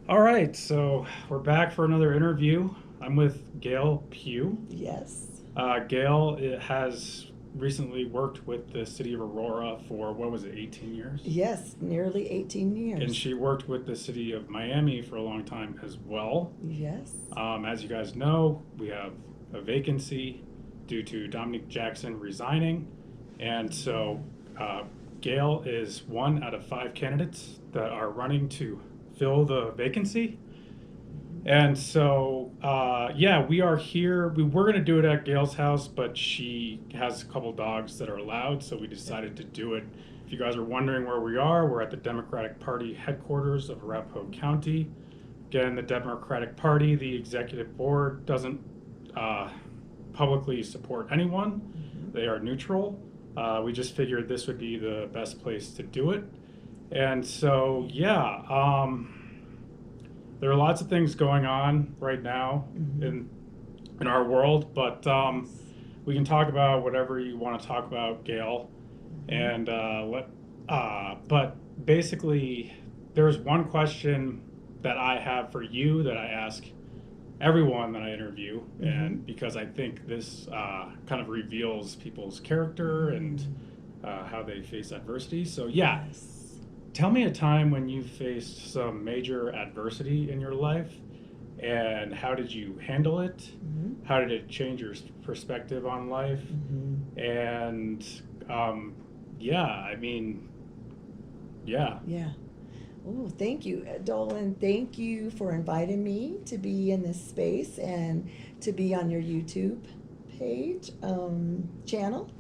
All right, so we're back for another interview. I'm with Gail Pough. Yes. Gail has recently worked with the city of Aurora for, what was it, 18 years? Yes, nearly 18 And years. she worked with the city of Miami for a long time as well. Yes. As you guys know, we have a vacancy due to Dominque Jackson resigning. And so Gail is one out of five candidates that are running to fill the vacancy. And so, yeah, we are here. We were going to do it at Gail's house, but she has a couple dogs that are allowed, so we decided to do it. If you guys are wondering where we are, we're at the Democratic Party headquarters of Arapahoe County. Again, the Democratic Party, the executive board, doesn't uh, publicly support anyone. They are neutral. We just figured this would be the best place to do it. And so, yeah. There are lots of things going on right now in our world, but we can talk about whatever you want to talk about, Gail. And but basically, there's one question that I have for you that I ask everyone that I interview, and because I think this kind of reveals people's character and how they face adversity. So yeah, Yes. tell me a time when you faced some major adversity in your life, and how did you handle it? How did it change your perspective on life? And yeah, I mean, yeah. Yeah. Oh, thank you, Dolan. Thank you for inviting me to be in this space and to be on your YouTube page, channel.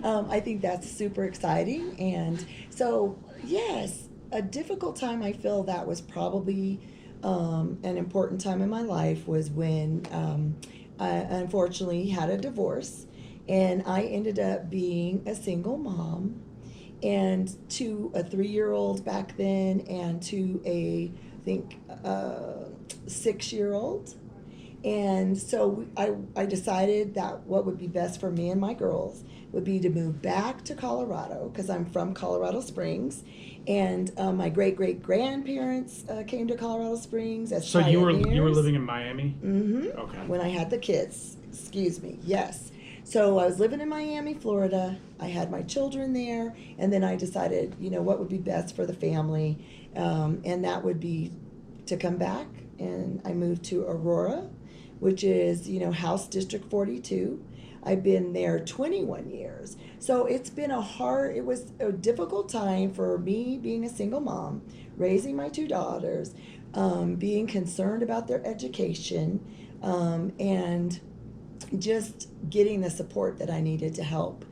I think that's super exciting. And so, yes, a difficult time I feel that was probably an important time in my life was when I unfortunately had a divorce and I ended up being a single mom and to a 3-year-old back then and to a I think 6-year-old. And so I decided that what would be best for me and my girls would be to move back to Colorado because I'm from Colorado Springs. And my great great grandparents came to Colorado Springs as So you were pioneers. living in Miami? Okay. When I had the kids, excuse me, yes. So I was living in Miami, Florida. I had my children there, and then I decided, what would be best for the family, and that would be to come back. And I moved to Aurora, which is, House District 42. I've been there 21 years. So it was a difficult time for me being a single mom, raising my two daughters, being concerned about their education, and just getting the support that I needed to help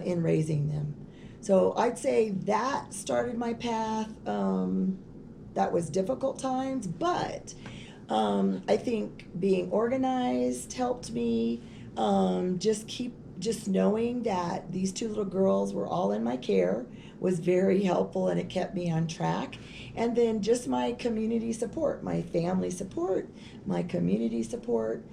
in raising them. So I'd say that started my path. That was difficult times, but I think being organized helped me. Just knowing that these two little girls were all in my care was very helpful, and it kept me on track. And then just my community support, my family support, my community support.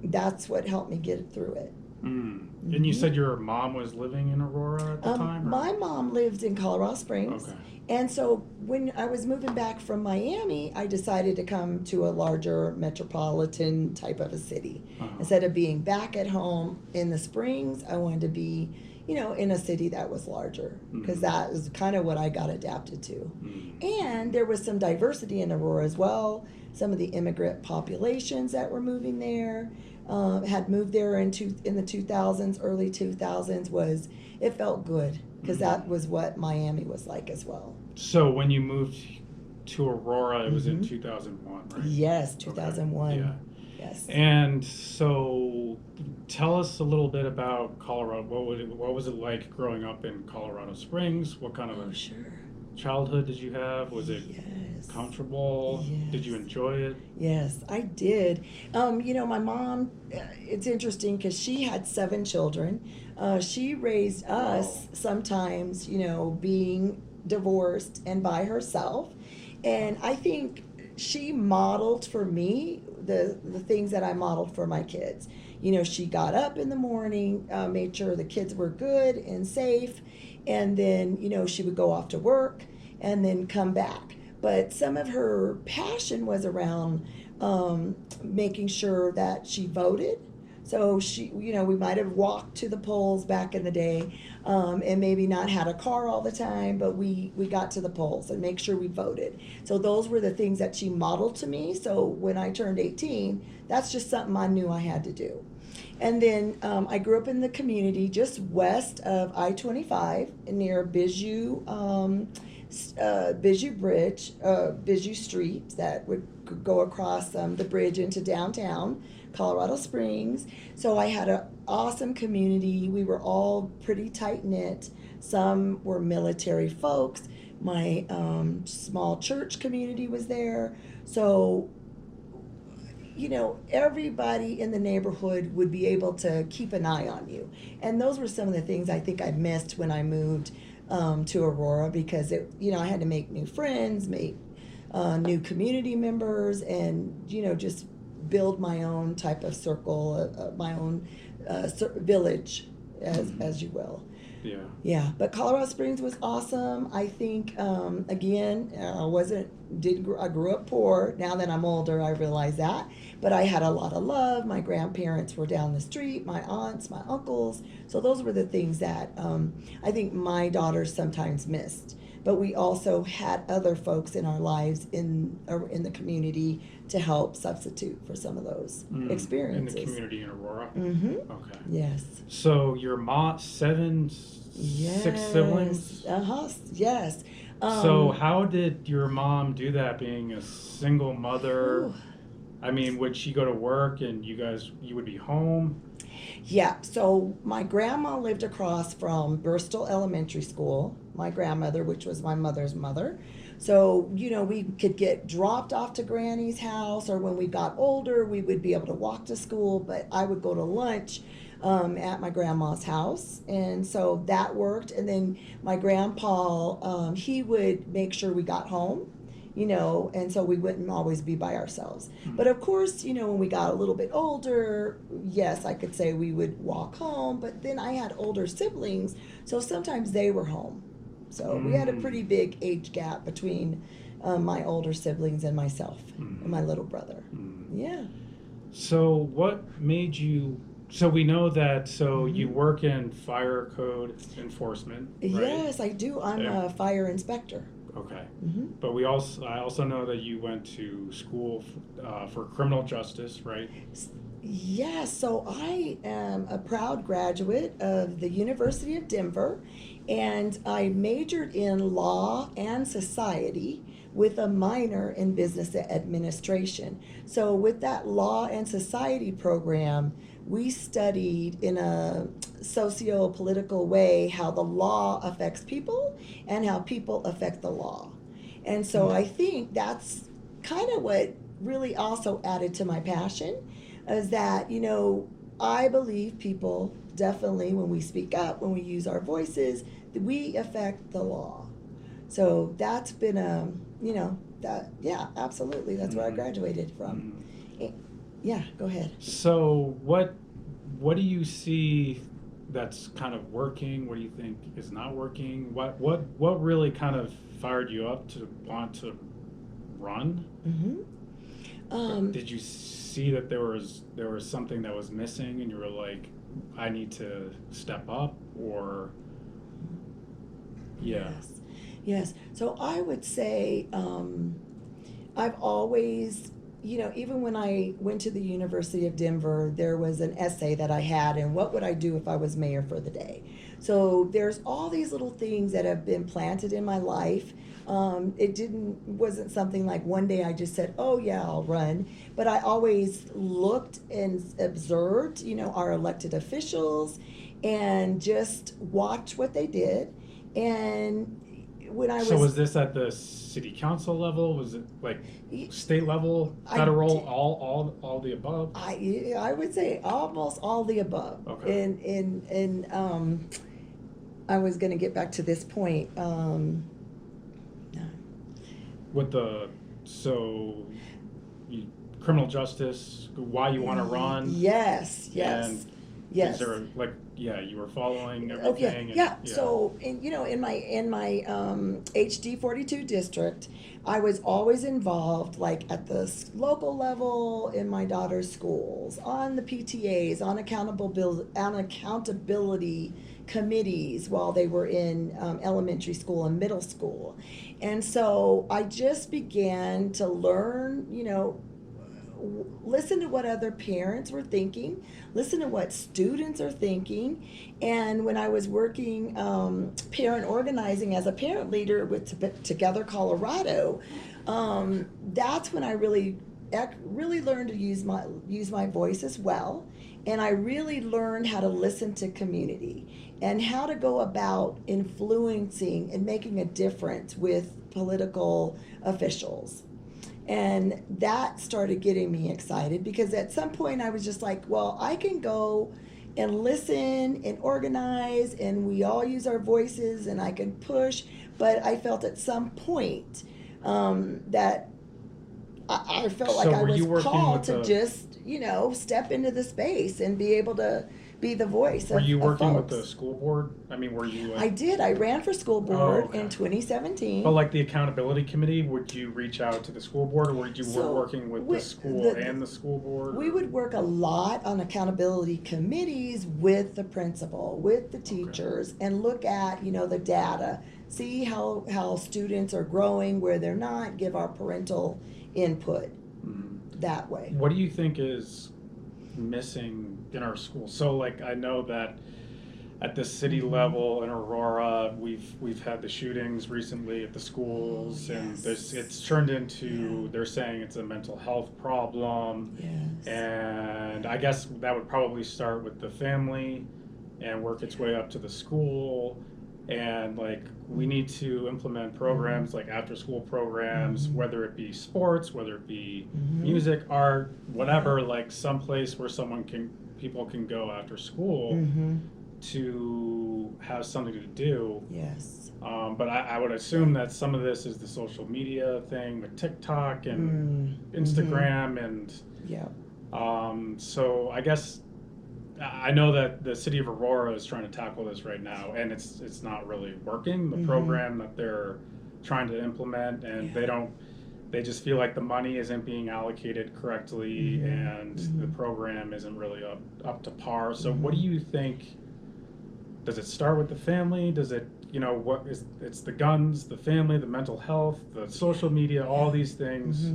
That's what helped me get through it. And you said your mom was living in Aurora at the time? Or? My mom lives in Colorado Springs. Okay. And so when I was moving back from Miami, I decided to come to a larger metropolitan type of a city. Instead of being back at home in the Springs, I wanted to be, in a city that was larger because that is kind of what I got adapted to. And there was some diversity in Aurora as well. Some of the immigrant populations that were moving there had moved there in the 2000s, early 2000s. It felt good because that was what Miami was like as well. So when you moved to Aurora, it was in 2001, right? Yes, 2001. Okay. Yeah. Yes. And so tell us a little bit about Colorado. What was it like growing up in Colorado Springs? What kind of a Sure. childhood did you have? Was it Yes. comfortable? Yes. Did you enjoy it? Yes, I did. My mom, it's interesting because she had 7 children. She raised us sometimes, being divorced and by herself. And I think she modeled for me the things that I modeled for my kids. She got up in the morning, made sure the kids were good and safe, and then, she would go off to work and then come back. but some of her passion was around making sure that she voted. So she, we might have walked to the polls back in the day, and maybe not had a car all the time, but we got to the polls and make sure we voted. So those were the things that she modeled to me. So when I turned 18, that's just something I knew I had to do. And then I grew up in the community just west of I-25 near Bijou Bridge, Bijou Street that would go across the bridge into downtown Colorado Springs. So I had an awesome community. We were all pretty tight knit. Some were military folks. My small church community was there. So, everybody in the neighborhood would be able to keep an eye on you. And those were some of the things I think I missed when I moved to Aurora, because I had to make new friends, make new community members, and just build my own type of circle, my own village, as you will. Yeah. Yeah, but Colorado Springs was awesome. I think again, I grew up poor. Now that I'm older, I realize that. But I had a lot of love. My grandparents were down the street, my aunts, my uncles. So those were the things that I think my daughters sometimes missed. But we also had other folks in our lives in the community to help substitute for some of those experiences. In the community in Aurora? Mm-hmm. Okay. Yes. So your mom, 6 siblings? Uh-huh, yes. So how did your mom do that, being a single mother? Ooh. I mean, would she go to work and you would be home? Yeah, so my grandma lived across from Bristol Elementary School, my grandmother, which was my mother's mother. So, we could get dropped off to Granny's house, or when we got older, we would be able to walk to school, but I would go to lunch at my grandma's house. And so that worked. And then my grandpa, he would make sure we got home. And so we wouldn't always be by ourselves. But of course, when we got a little bit older, yes, I could say we would walk home, but then I had older siblings, so sometimes they were home. So we had a pretty big age gap between my older siblings and myself and my little brother. Yeah. So what made you, so we know that, you work in fire code enforcement, right? Yes, I do. I'm a fire inspector. Okay. But I also know that you went to school for criminal justice, right? Yes, so I am a proud graduate of the University of Denver, and I majored in law and society with a minor in business administration. So with that law and society program, we studied in a socio-political way how the law affects people and how people affect the law. And so I think that's kind of what really also added to my passion, is that, I believe people definitely, when we speak up, when we use our voices, we affect the law. So that's been absolutely, that's where I graduated from. Yeah, go ahead. So what do you see that's kind of working? What do you think is not working? What really kind of fired you up to want to run? Did you see that there was something that was missing and you were like, I need to step up? Or Yes. So I would say I've always, even when I went to the University of Denver, there was an essay that I had, and what would I do if I was mayor for the day? So there's all these little things that have been planted in my life. It wasn't something like one day I just said, oh yeah, I'll run. But I always looked and observed, our elected officials, and just watched what they did. And when I was... So was this at the city council level? Was it like state level, federal, all the above? I would say almost all the above. Okay. And I was going to get back to this point. With criminal justice, why you want to run? Yes. And Yes. Is there like, you were following Okay, everything? yeah. So, in my HD 42 district, I was always involved, like at the local level, in my daughter's schools, on the PTAs, on accountability committees while they were in elementary school and middle school, and so I just began to learn, listen to what other parents were thinking, listen to what students are thinking. And when I was working parent organizing as a parent leader with Together Colorado, that's when I really learned to use my voice as well. And I really learned how to listen to community and how to go about influencing and making a difference with political officials. And that started getting me excited, because at some point I was just like, well, I can go and listen and organize, and we all use our voices, and I can push. But I felt at some point that I felt like I was called to just, step into the space and be able to be the voice Were you working with folks. the school board? I mean, were you I did. I ran for school board okay. in 2017. But like the accountability committee, would you reach out to the school board, or were you working with the school and the school board? We would work a lot on accountability committees with the principal, with the teachers, and look at, the data, see how students are growing, where they're not, give our parental input that way. What do you think is missing in our schools? So like, I know that at the city level in Aurora, we've had the shootings recently at the schools, and it's turned into, they're saying it's a mental health problem. Yes. And I guess that would probably start with the family and work its way up to the school. And like, we need to implement programs like after school programs, whether it be sports, whether it be music, art, whatever, like someplace where people can go after school to have something to do. Yes. But I would assume that some of this is the social media thing with TikTok and Instagram and so I guess I know that the city of Aurora is trying to tackle this right now, and it's not really working. The program that they're trying to implement, and they just feel like the money isn't being allocated correctly, and the program isn't really up to par. So what do you think? Does it start with the family? Does it, it's the guns, the family, the mental health, the social media, all these things.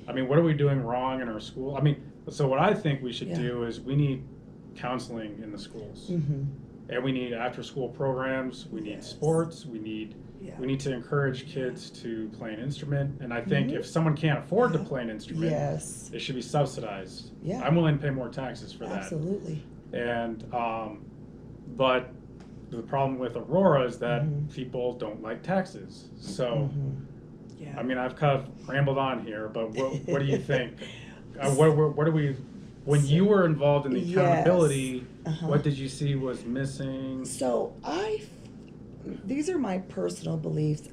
I mean, what are we doing wrong in our school? I mean, so what I think we should do is we need counseling in the schools, and we need after school programs, we need sports, we need to encourage kids to play an instrument. And I think if someone can't afford to play an instrument, it should be subsidized. I'm willing to pay more taxes for that. Absolutely. And but the problem with Aurora is that people don't like taxes. So I mean, I've kind of rambled on here, but what do you think? What do we, when you were involved in the accountability, what did you see was missing? So these are my personal beliefs.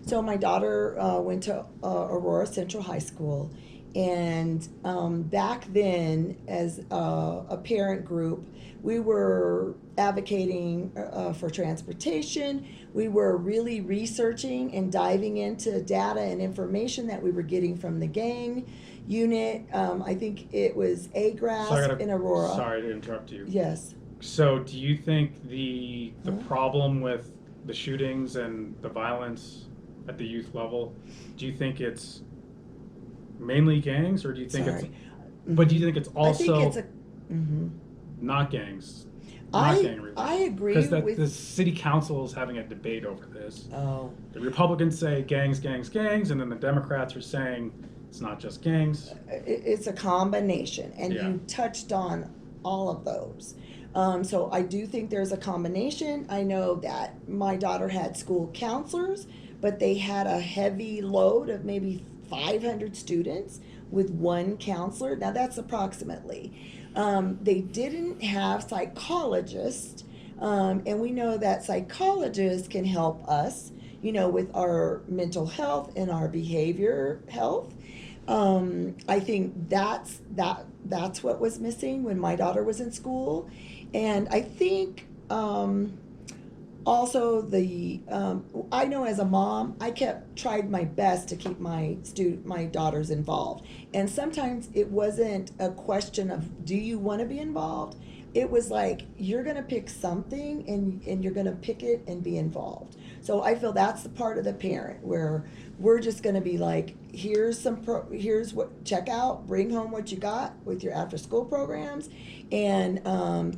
So my daughter went to Aurora Central High School, and back then, as a parent group, we were advocating for transportation. We were really researching and diving into data and information that we were getting from the gang unit. I think it was AGRASP in Aurora. Sorry to interrupt you. Yes. So do you think the problem with the shootings and the violence at the youth level, do you think it's mainly gangs, or do you think it's, but do you think it's also I think it's not gangs? I agree because with the city council is having a debate over this. Oh. The Republicans say gangs, gangs, gangs, and then the Democrats are saying it's not just gangs. It's a combination, and you touched on all of those. So I do think there's a combination. I know that my daughter had school counselors, but they had a heavy load of maybe 500 students with one counselor. Now that's approximately. They didn't have psychologists, and we know that psychologists can help us, with our mental health and our behavior health. I think that that's what was missing when my daughter was in school. And I think also I know as a mom, I tried my best to keep my daughters involved. And sometimes it wasn't a question of, do you want to be involved? It was like, you're going to pick something and you're going to pick it and be involved. So I feel that's the part of the parent where we're just going to be like, here's what, check out, bring home what you got with your after school programs and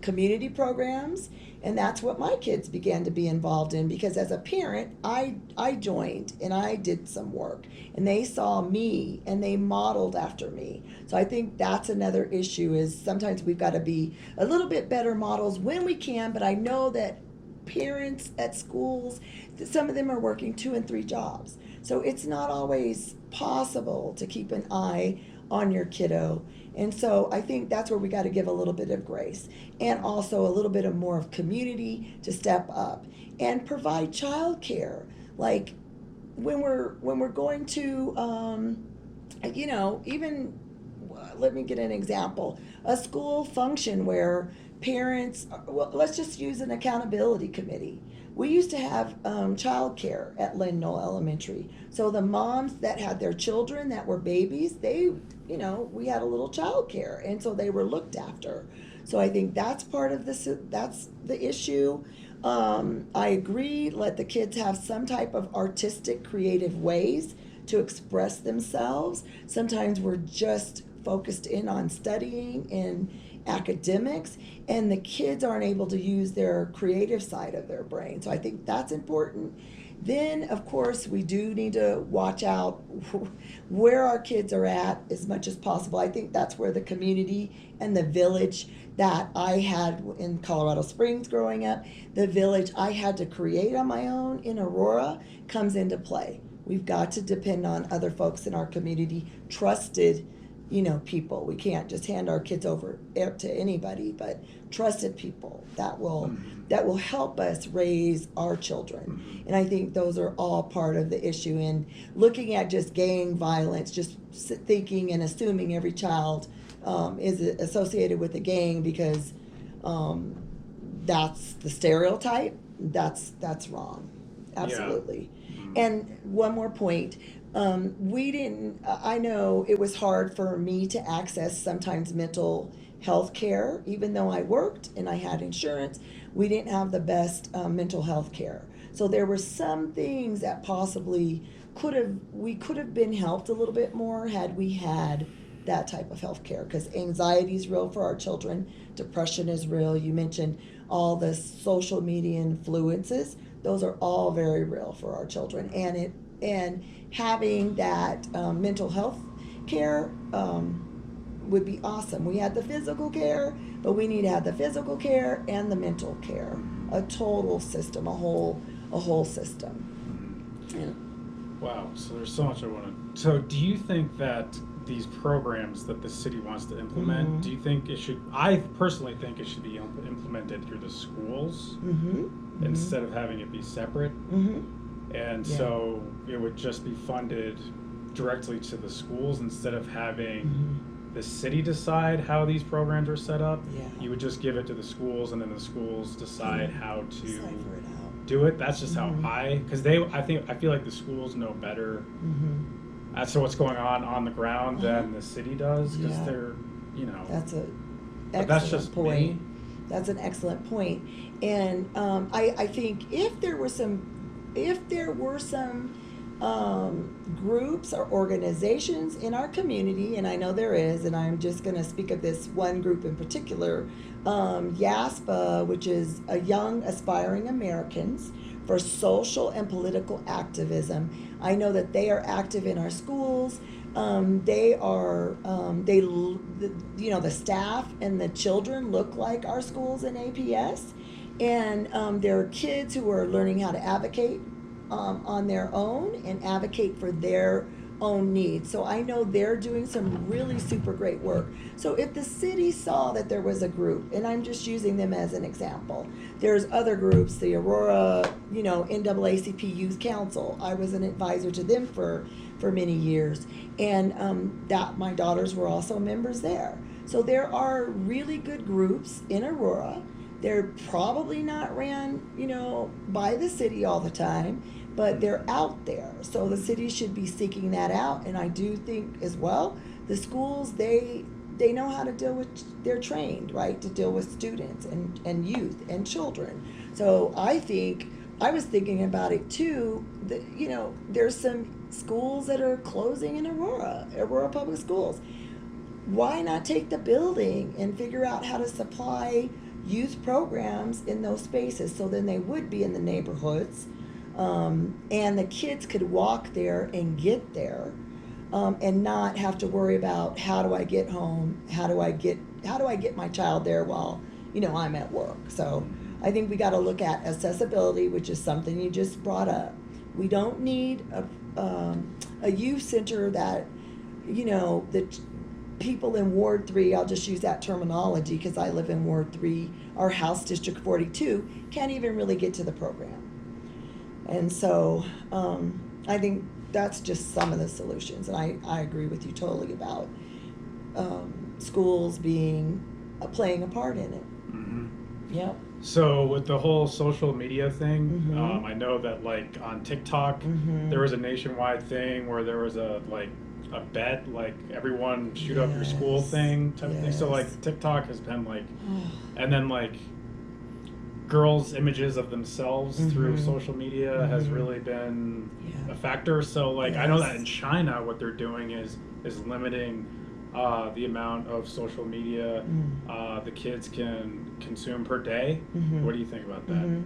community programs. And that's what my kids began to be involved in, because as a parent, I joined and I did some work, and they saw me and they modeled after me. So I think that's another issue, is sometimes we've got to be a little bit better models when we can, but I know that parents at schools, some of them are working 2 and 3 jobs. So it's not always possible to keep an eye on your kiddo. And so I think that's where we got to give a little bit of grace, and also a little bit of more of community to step up and provide childcare. Like when we're going to, even let me get an example, a school function where parents, well, let's just use an accountability committee. We used to have childcare at Lynn Knoll Elementary. So the moms that had their children that were babies, we had a little childcare, and so they were looked after. So I think that's part of this. That's the issue. I agree. Let the kids have some type of artistic, creative ways to express themselves. Sometimes we're just focused in on studying and academics, and the kids aren't able to use their creative side of their brain. So I think that's important. Then, of course, we do need to watch out where our kids are at as much as possible. I think that's where the community and the village that I had in Colorado Springs growing up, the village I had to create on my own in Aurora, comes into play. We've got to depend on other folks in our community, trusted people. We can't just hand our kids over to anybody, but trusted people that will help us raise our children. And I think those are all part of the issue. And looking at just gang violence, just thinking and assuming every child is associated with a gang because that's the stereotype, that's wrong. Absolutely. Yeah. And one more point. I know it was hard for me to access sometimes mental health care, even though I worked and I had insurance. We didn't have the best mental health care. So there were some things that possibly we could have been helped a little bit more had we had that type of health care, because anxiety is real for our children. Depression is real. You mentioned all the social media influences. Those are all very real for our children. And having that mental health care would be awesome. We had the physical care, but we need to have the physical care and the mental care, a total system, a whole system. Yeah. Wow, so there's so much I want to. So do you think that these programs that the city wants to implement, do you think it should, I personally think it should be implemented through the schools instead of having it be separate? And so it would just be funded directly to the schools instead of having the city decide how these programs are set up. You would just give it to the schools, and then the schools decide how to do it. That's just how because I feel like the schools know better as to what's going on the ground than the city does, because they're, That's that's just point. Me. That's an excellent point. And I think if there were some groups or organizations in our community, and I know there is, and I'm just going to speak of this one group in particular, YAASPA, which is a Young Aspiring Americans for Social and Political Activism. I know that they are active in our schools. The staff and the children look like our schools in APS. And there are kids who are learning how to advocate on their own and advocate for their own needs. So I know they're doing some really super great work. So if the city saw that there was a group, and I'm just using them as an example, there's other groups, the Aurora, NAACP Youth Council. I was an advisor to them for many years, and that my daughters were also members there. So there are really good groups in Aurora. They're probably not ran, by the city all the time, but they're out there. So the city should be seeking that out. And I do think as well, the schools, they know how to deal with, they're trained, right, to deal with students and youth and children. So I was thinking about it too, that, there's some schools that are closing in Aurora Public Schools. Why not take the building and figure out how to supply youth programs in those spaces, so then they would be in the neighborhoods, and the kids could walk there and get there, and not have to worry about how do I get home, how do I get my child there while I'm at work. So I think we got to look at accessibility, which is something you just brought up. We don't need a youth center that the people in Ward 3, I'll just use that terminology because I live in Ward 3, our House District 42, can't even really get to the program. And so I think that's just some of the solutions. And I agree with you totally about schools playing a part in it. Mm-hmm. Yep. So with the whole social media thing, Mm-hmm. I know that like on TikTok, Mm-hmm. there was a nationwide thing where there was a bet, like everyone shoot up your school Yes. thing type of thing. So like Yes. TikTok has been like, and then like girls' images of themselves through Mhm. social media has Mhm. really been Yeah. a factor. So like I know that Yes. in China, what they're doing is limiting the amount of social media the kids can consume per day. Mhm. What do you think about that? Mhm.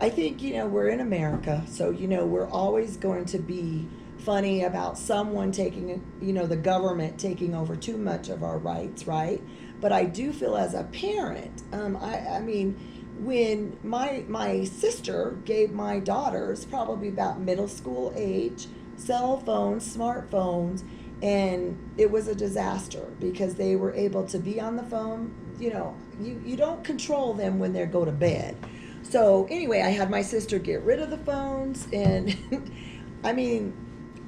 I think, we're in America, so, we're always going to be funny about someone taking, the government taking over too much of our rights, right? But I do feel as a parent, I mean, when my sister gave my daughters, probably about middle school age, cell phones, smartphones, and it was a disaster because they were able to be on the phone. You don't control them when they go to bed. So anyway, I had my sister get rid of the phones, and I mean,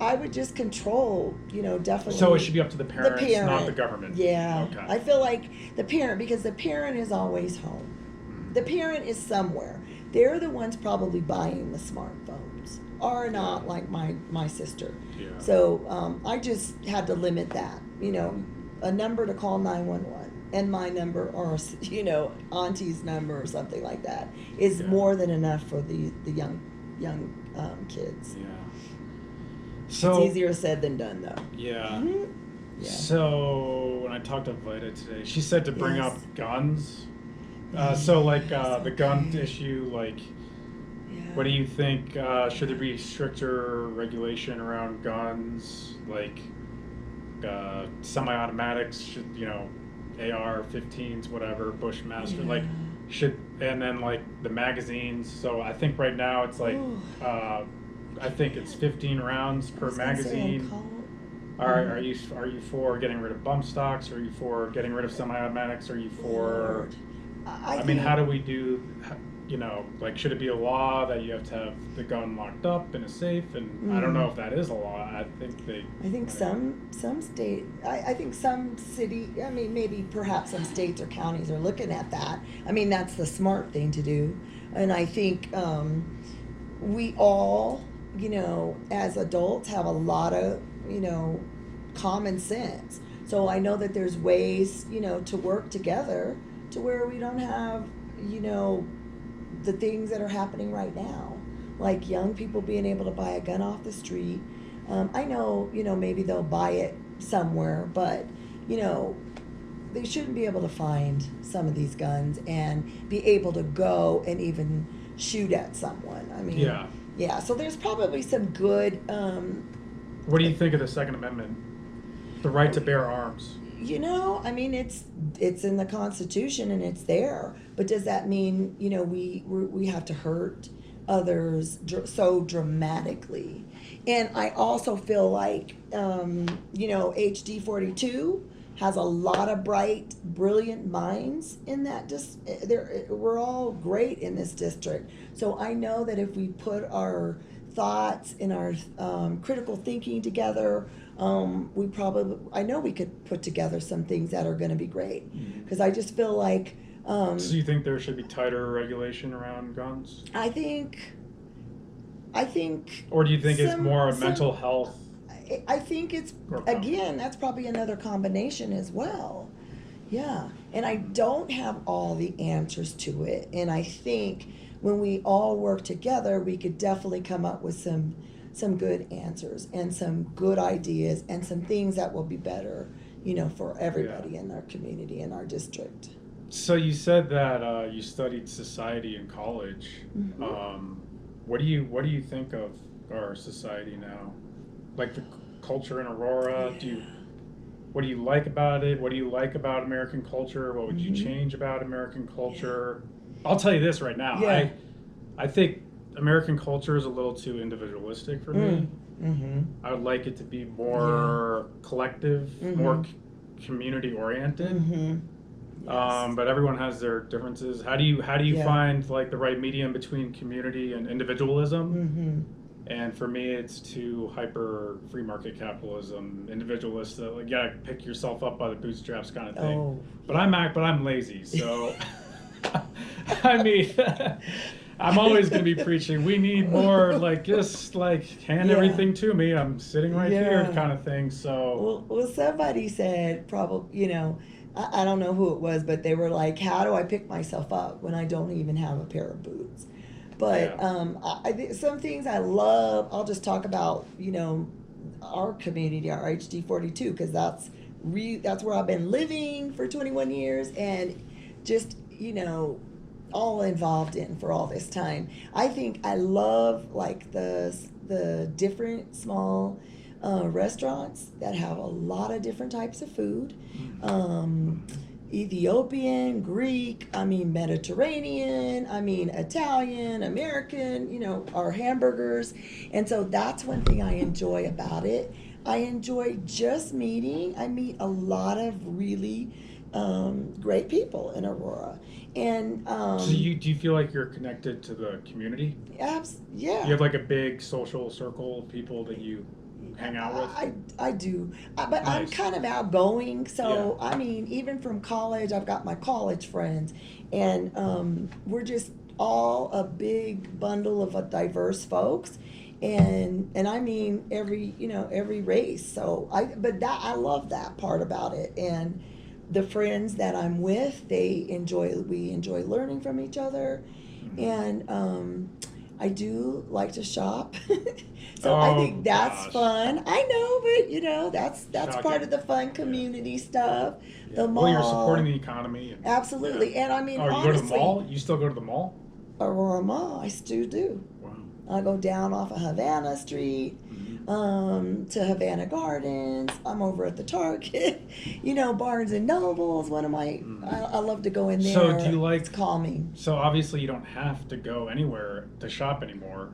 I would just control, definitely. So it should be up to the parents, parent. not the government. Yeah. Okay. I feel like the parent, because the parent is always home. The parent is somewhere. They're the ones probably buying the smartphones, or not like my sister. Yeah. So I just had to limit that, a number to call 911. And my number, or auntie's number, or something like that, is Yeah. more than enough for the young kids. Yeah. So It's easier said than done, though. yeah. Mhm. Yeah. So when I talked to Vita today, she said to bring Yes. up guns. So like Yes, the gun okay. issue, like Yeah. what do you think? Should there be stricter regulation around guns, like semi-automatics? Should AR-15s, whatever, Bushmaster, like should, and then like the magazines. So I think right now it's like Ooh. I think it's 15 rounds per I was gonna say, magazine. call- Are you for getting rid of bump stocks? Are you for getting rid of semi-automatics? Are you for? Lord. I mean, think- how do we do? Like, should it be a law that you have to have the gun locked up in a safe? And I don't know if that is a law. I think some state, I think some city, I mean, maybe perhaps some states or counties are looking at that. I mean, that's the smart thing to do. And I think we all, as adults have a lot of, common sense. So I know that there's ways, to work together to where we don't have, the things that are happening right now, like young people being able to buy a gun off the street. I know, maybe they'll buy it somewhere, but, they shouldn't be able to find some of these guns and be able to go and even shoot at someone. I mean, yeah, so there's probably some good, what do you think of the Second Amendment, the right to bear arms? I mean, it's in the Constitution and it's there. But does that mean, we have to hurt others so dramatically? And I also feel like, HD 42 has a lot of bright, brilliant minds in that. We're all great in this district. So I know that if we put our thoughts and our critical thinking together, I know we could put together some things that are going to be great, Mhm. because I just feel like, So you think there should be tighter regulation around guns? I think, Or do you think it's more a some, mental health? I think it's, Or again, that's probably another combination as well. Yeah, and I don't have all the answers to it, and I think when we all work together, we could definitely come up with some good answers and some good ideas and some things that will be better, for everybody in our community, in our district. So you said that you studied society in college. Mhm. What do you think of our society now? Like the culture in Aurora? Yeah. What do you like about it? What do you like about American culture? What would you Mhm. change about American culture? I'll tell you this right now. Yeah. I think American culture is a little too individualistic for me. Mm-hmm. I would like it to be more collective, more community oriented. Mm-hmm. Yes. But everyone has their differences. How do you Yeah. find like the right medium between community and individualism? Mm-hmm. And for me, it's too hyper free market capitalism, individualist. Like, you gotta pick yourself up by the bootstraps kind of thing. Oh. But I'm lazy, so I mean, I'm always gonna be preaching. We need more, like, just like hand Yeah. everything to me. I'm sitting right here, Yeah. kind of thing. So Well, somebody said, probably, I don't know who it was, but they were like, how do I pick myself up when I don't even have a pair of boots? But some things I love, I'll just talk about, our community, our HD 42, because that's where I've been living for 21 years and just, all involved in for all this time. I think I love like the different small restaurants that have a lot of different types of food. Ethiopian, Greek, Mediterranean, Italian, American, our hamburgers. And so that's one thing I enjoy about it. I enjoy just meeting. I meet a lot of really great people in Aurora. And so do you feel like you're connected to the community? yeah. You have like a big social circle of people that you hang out with? I do. But Nice. I'm kind of outgoing. So, Yeah. even from college, I've got my college friends. And we're just all a big bundle of diverse folks. And every race. So, I love that part about it. And the friends that I'm with, we enjoy learning from each other. And I do like to shop. So I think that's fun. I know, but that's Shocking. part of the fun community stuff. Yeah. The mall. Well, you're supporting the economy. Absolutely. Yeah. And you honestly, go to the mall? You still go to the mall? Aurora Mall, I still do. Wow. I go down off of Havana Street, to Havana Gardens. I'm over at the Target, Barnes and Noble's one of my, I love to go in there. So do you like? It's calming. So obviously you don't have to go anywhere to shop anymore,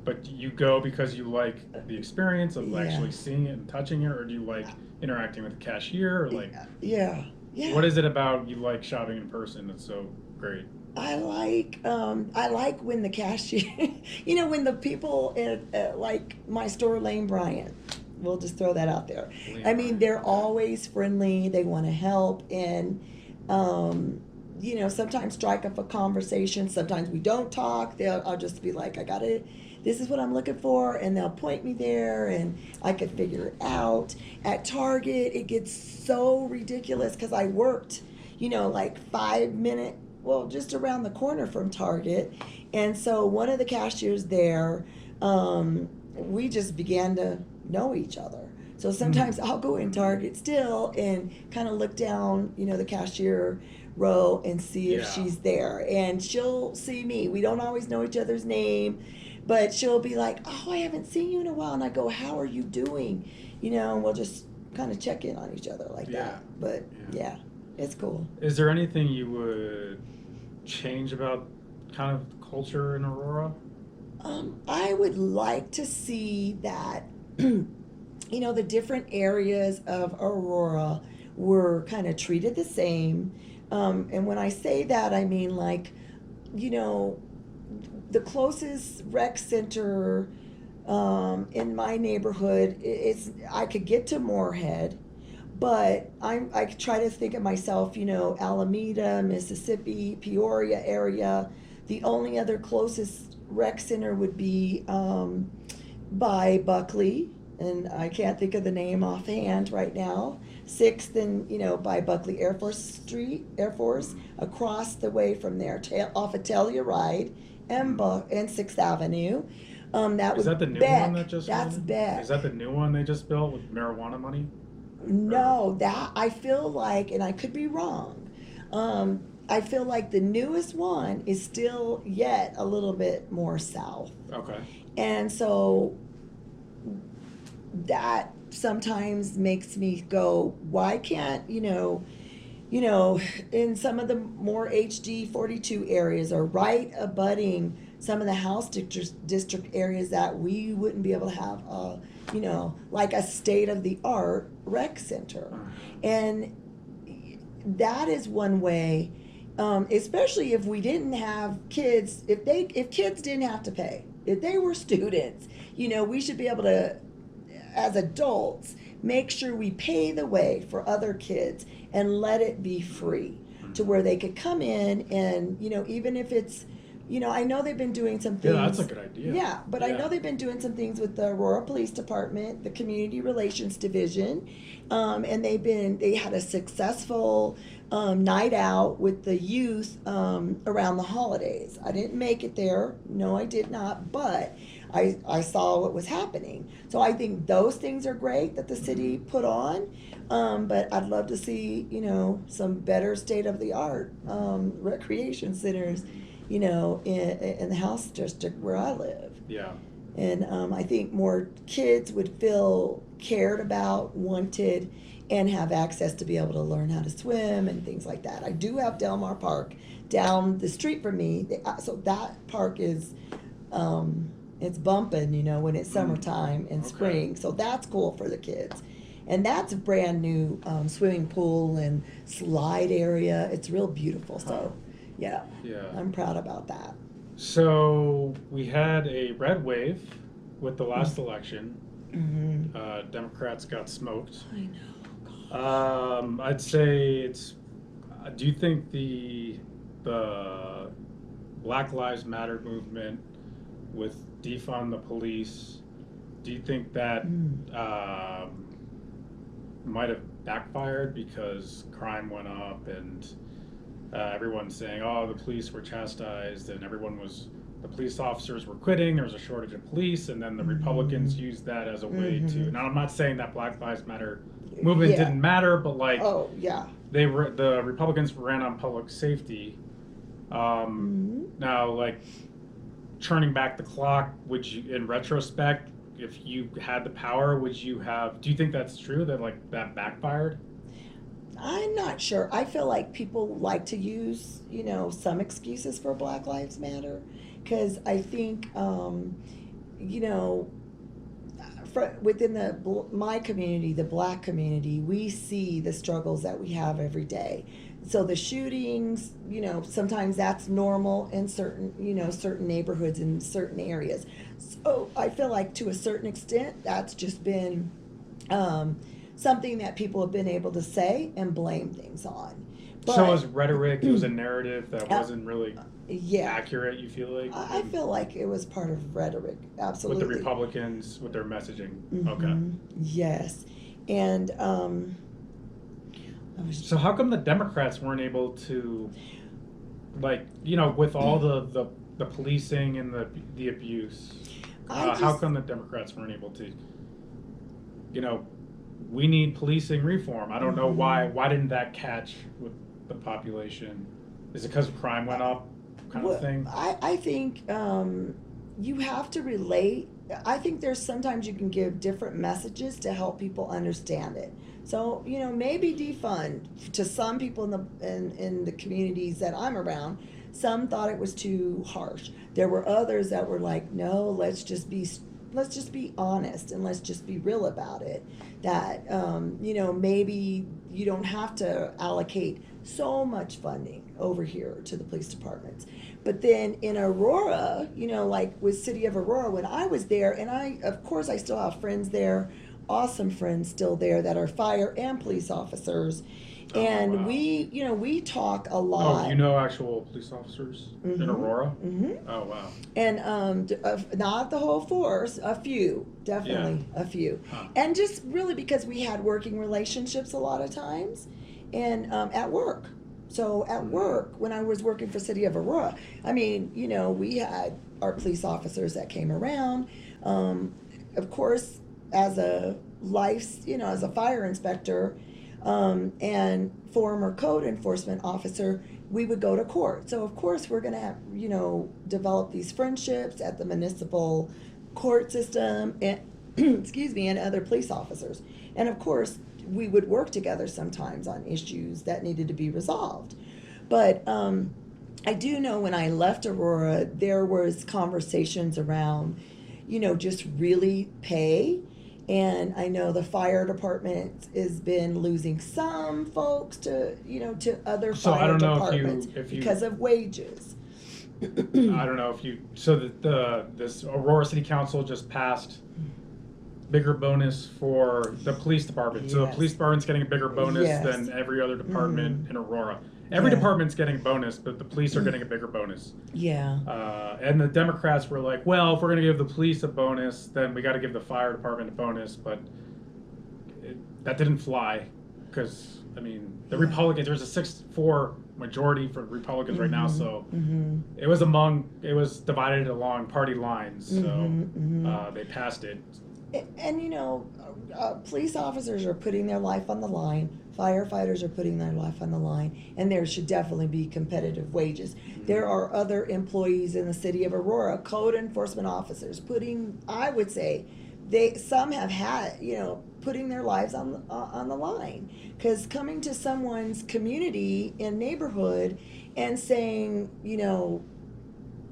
but you go because you like the experience of actually seeing it and touching it, or do you like interacting with the cashier, or like? Yeah. What is it about you like shopping in person that's so great? I like when the cashier, when the people at like my store, Lane Bryant, we'll just throw that out there. They're always friendly. They want to help, and sometimes strike up a conversation. Sometimes we don't talk. I'll just be like, this is what I'm looking for, and they'll point me there, and I could figure it out. At Target, it gets so ridiculous because I worked, like 5 minutes. Well, just around the corner from Target. And so one of the cashiers there, we just began to know each other. So sometimes I'll go in Target still and kind of look down, the cashier row and see if she's there. And she'll see me. We don't always know each other's name, but she'll be like, oh, I haven't seen you in a while. And I go, how are you doing? And we'll just kind of check in on each other like that. But yeah, it's cool. Is there anything you would change about kind of culture in Aurora? I would like to see that, the different areas of Aurora were kind of treated the same. And when I say that, I mean like, the closest rec center in my neighborhood, I could get to Moorhead, but I try to think of myself, Alameda, Mississippi, Peoria area. The only other closest rec center would be by Buckley, and I can't think of the name offhand right now. 6th and by Buckley Air Force, across the way from there, off of Telluride and 6th Avenue. That Is that the new one that just That's built? Beck. Is that the new one they just built with marijuana money? No, that I feel like, and I could be wrong. I feel like the newest one is still yet a little bit more south. Okay. And so that sometimes makes me go, why can't, in some of the more HD 42 areas or right abutting some of the house district areas that we wouldn't be able to have like a state-of-the-art rec center. And that is one way, especially if we didn't have kids, if kids didn't have to pay, if they were students, we should be able to, as adults, make sure we pay the way for other kids and let it be free to where they could come in and, even if it's, I know they've been doing some things. Yeah, that's a good idea. Yeah, but I know they've been doing some things with the Aurora Police Department, the Community Relations Division, and they had a successful night out with the youth around the holidays. I didn't make it there. No, I did not, but I saw what was happening. So I think those things are great that the city put on, but I'd love to see, some better state-of-the-art recreation centers, in the house district where I live. Yeah. And I think more kids would feel cared about, wanted, and have access to be able to learn how to swim and things like that. I do have Del Mar Park down the street from me, so that park is, it's bumping, when it's summertime and spring. So that's cool for the kids. And that's a brand new swimming pool and slide area. It's real beautiful. So, yeah, I'm proud about that. So we had a red wave with the last election. Mm-hmm. Democrats got smoked. I know. I'd say it's. Do you think the Black Lives Matter movement with defund the police? Do you think that might have backfired because crime went up and everyone's saying, oh, the police were chastised and the police officers were quitting, there was a shortage of police, and then the Republicans used that as a way to, now I'm not saying that Black Lives Matter movement didn't matter, but the Republicans ran on public safety. Now, like, turning back the clock, would you, in retrospect, if you had the power, do you think that's true, that backfired? I'm not sure. I feel like people like to use, some excuses for Black Lives Matter, because I think, within my community, the Black community, we see the struggles that we have every day. So the shootings, sometimes that's normal in certain neighborhoods in certain areas. So I feel like to a certain extent, that's just been something that people have been able to say and blame things on. But, so it was rhetoric, it was a narrative that wasn't really accurate, you feel like? I feel like it was part of rhetoric, absolutely. With the Republicans, with their messaging. Okay. Yes. And so how come the Democrats weren't able to, with all the policing and the abuse, how come the Democrats weren't able to, we need policing reform. I don't know why didn't that catch with the population? Is it because crime went up kind of thing? I think you have to relate. I think there's sometimes you can give different messages to help people understand it. So, maybe defund to some people in the communities that I'm around. Some thought it was too harsh. There were others that were like, no, let's just be honest and let's just be real about it. That, maybe you don't have to allocate so much funding over here to the police departments. But then in Aurora, like with City of Aurora, when I was there, and of course I still have friends there, awesome friends still there that are fire and police officers. And wow. we talk a lot. Oh, actual police officers in Aurora? Mm-hmm. Oh, wow. And not the whole force, a few, definitely a few. Huh. And just really because we had working relationships a lot of times, and at work. So at work, when I was working for City of Aurora, we had our police officers that came around. Of course, as a as a fire inspector, and former code enforcement officer, we would go to court. So of course we're going to have, develop these friendships at the municipal court system and, and other police officers. And of course we would work together sometimes on issues that needed to be resolved. But I do know when I left Aurora, there was conversations around, just really pay. And I know the fire department has been losing some folks to other fire departments because of wages. I don't know if you. So this Aurora City Council just passed bigger bonus for the police department. So the police department's getting a bigger bonus than every other department in Aurora. Every department's getting a bonus, but the police are getting a bigger bonus. Yeah. And the Democrats were like, well, if we're going to give the police a bonus, then we got to give the fire department a bonus. But that didn't fly because, the Republicans, there's a 6-4 majority for Republicans right now. So it was divided along party lines. So they passed it. And police officers are putting their life on the line. Firefighters are putting their life on the line, and there should definitely be competitive wages. There are other employees in the City of Aurora, code enforcement officers, I would say, some have had, putting their lives on the line, because coming to someone's community and neighborhood and saying, you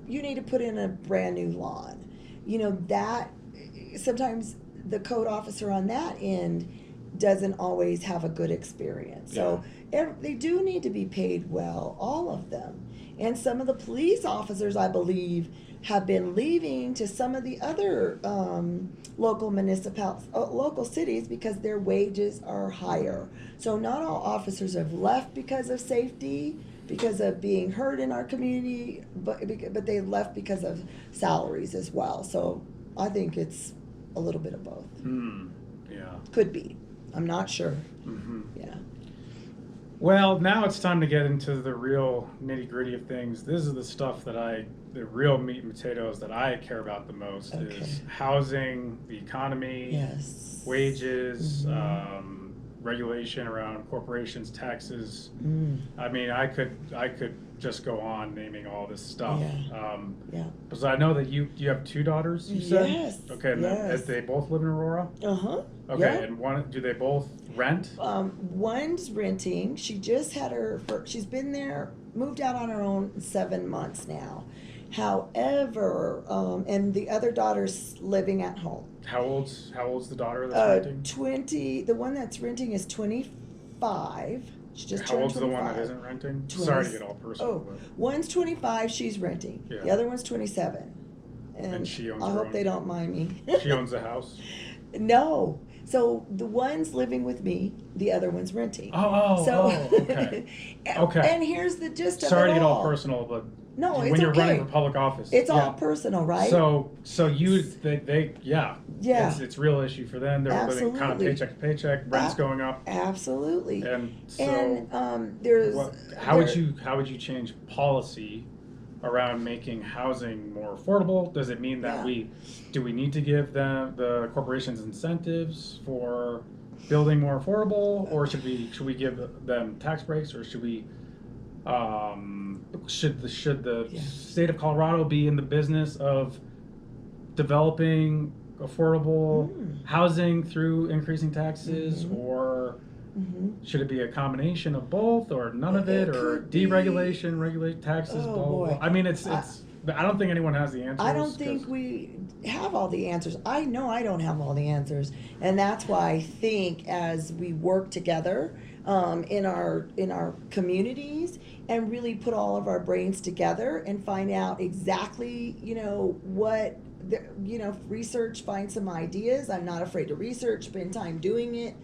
need to put in a brand new lawn, that sometimes the code officer on that end doesn't always have a good experience. So they do need to be paid well, all of them. And some of the police officers, I believe, have been leaving to some of the other local cities because their wages are higher. So not all officers have left because of safety, because of being hurt in our community, but they left because of salaries as well. So I think it's a little bit of both. Yeah. Could be. I'm not sure. Yeah. Well, now it's time to get into the real nitty-gritty of things. This is the stuff the real meat and potatoes that I care about the most is housing, the economy, wages, regulation around corporations, taxes. I could just go on naming all this stuff. Because I know that you have 2 daughters, you said? Yes. Okay, and they both live in Aurora? Okay, and do they both rent? One's renting. She just had she's been there, moved out on her own 7 months now. However, and the other daughter's living at home. How old's the daughter that's renting? 20. The one that's renting is 25. She just How old's 25. the one that isn't renting? Sorry to get all personal. One's 25. She's renting. The other one's 27. And she owns I her hope own. they don't mind me. She owns the house? No. So the one's living with me, the other one's renting. Okay. Okay. And here's the gist of it all. Sorry to get all personal, but no, when you're running for public office, it's all personal, right? So it's real issue for them. They're living kind of paycheck to paycheck. Rent's going up. Absolutely. And so, how would you change policy around making housing more affordable? Does it mean that do we need to give the corporations incentives for building more affordable, or should we give them tax breaks, or should we should the state of Colorado be in the business of developing affordable housing through increasing taxes, or should it be a combination of both, or none of it, or deregulation, regulate taxes, blah, blah, blah. I mean, it's I don't think anyone has the answers. I don't think we have all the answers. I know I don't have all the answers. And that's why I think as we work together, in our communities, and really put all of our brains together and find out exactly, what research, find some ideas. I'm not afraid to research, spend time doing it.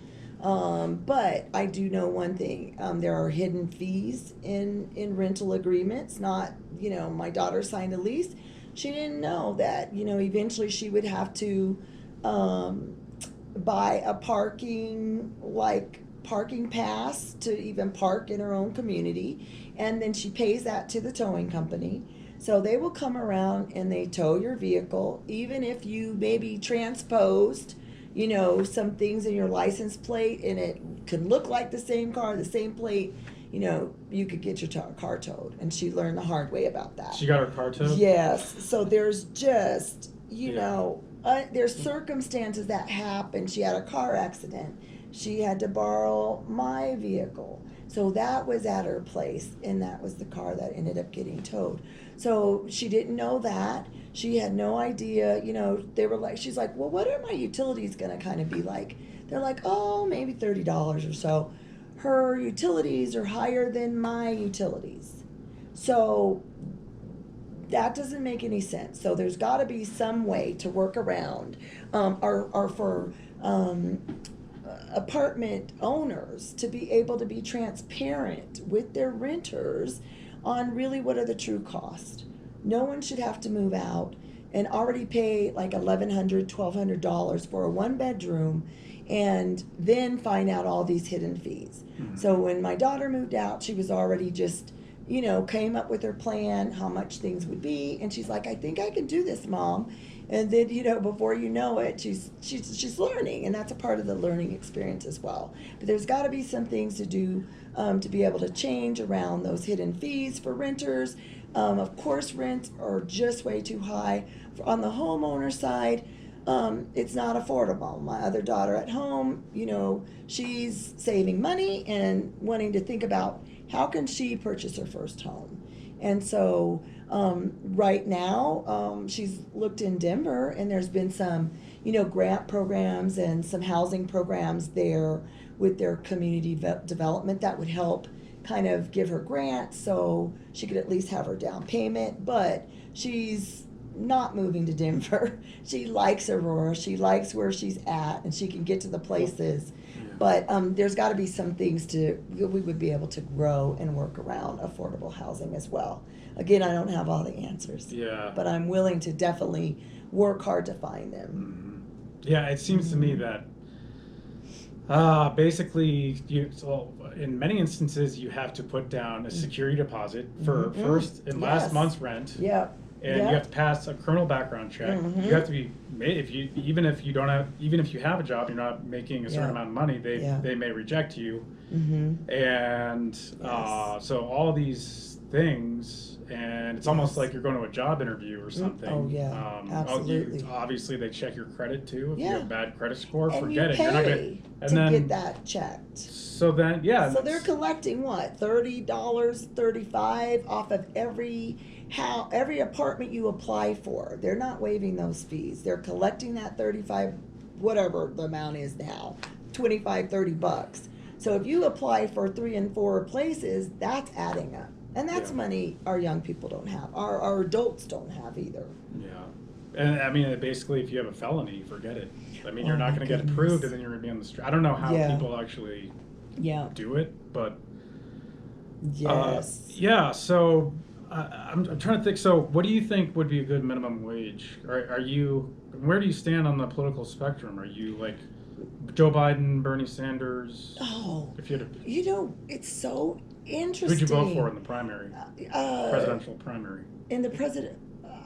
But I do know one thing, there are hidden fees in rental agreements. Not, my daughter signed a lease. She didn't know that, eventually she would have to buy a parking pass to even park in her own community. And then she pays that to the towing company. So they will come around and they tow your vehicle, even if you maybe transposed, some things in your license plate and it could look like the same car, the same plate, you could get your car towed. And she learned the hard way about that. She got her car towed? Yes. So there's just, there's circumstances that happen. She had a car accident. She had to borrow my vehicle. So that was at her place, and that was the car that ended up getting towed. So she didn't know that. She had no idea, they were like, she's like, well, what are my utilities going to kind of be like? They're like, oh, maybe $30 or so. Her utilities are higher than my utilities. So that doesn't make any sense. So there's got to be some way to work around, or for apartment owners to be able to be transparent with their renters on really what are the true costs. No one should have to move out and already pay like $1,100, $1,200 for a one bedroom and then find out all these hidden fees. Mm-hmm. So when my daughter moved out, she was already just, came up with her plan, how much things would be, and she's like, I think I can do this, Mom. And then, before you know it, she's learning, and that's a part of the learning experience as well. But there's got to be some things to do to be able to change around those hidden fees for renters. Of course, rents are just way too high. On the homeowner side, it's not affordable. My other daughter at home, she's saving money and wanting to think about how can she purchase her first home. And so right now, she's looked in Denver, and there's been some, grant programs and some housing programs there with their community development that would help kind of give her grants so she could at least have her down payment. But she's not moving to Denver. She likes Aurora. She likes where she's at, and she can get to the places. But there's got to be some things we would be able to grow and work around affordable housing as well. Again, I don't have all the answers. Yeah. But I'm willing to definitely work hard to find them. Mm-hmm. Yeah, it seems to me that basically, in many instances, you have to put down a security deposit for first and last month's rent. Yep. And you have to pass a criminal background check. Mm-hmm. You have to be even if you have a job, you're not making a certain amount of money. They may reject you. Mm-hmm. And so all these things, and it's almost like you're going to a job interview or something. Oh yeah, absolutely. Obviously, they check your credit too. If you have a bad credit score, and forget you it. You're not gonna get that checked. So then, So they're collecting what, $30, $35 off of every apartment you apply for. They're not waiving those fees. They're collecting that $35, whatever the amount is now, $25, $30. So if you apply for 3 and 4 places, that's adding up. And that's money our young people don't have. Our adults don't have either. Yeah. And I mean, basically, if you have a felony, forget it. I mean, you're not going to get approved, and then you're going to be on the street. I don't know how people actually do it, but so I'm trying to think. So what do you think would be a good minimum wage? Are you, where do you stand on the political spectrum? Are you like Joe Biden, Bernie Sanders? Oh, if you had to, it's so interesting. Who'd you vote for in the primary, presidential primary? In the president,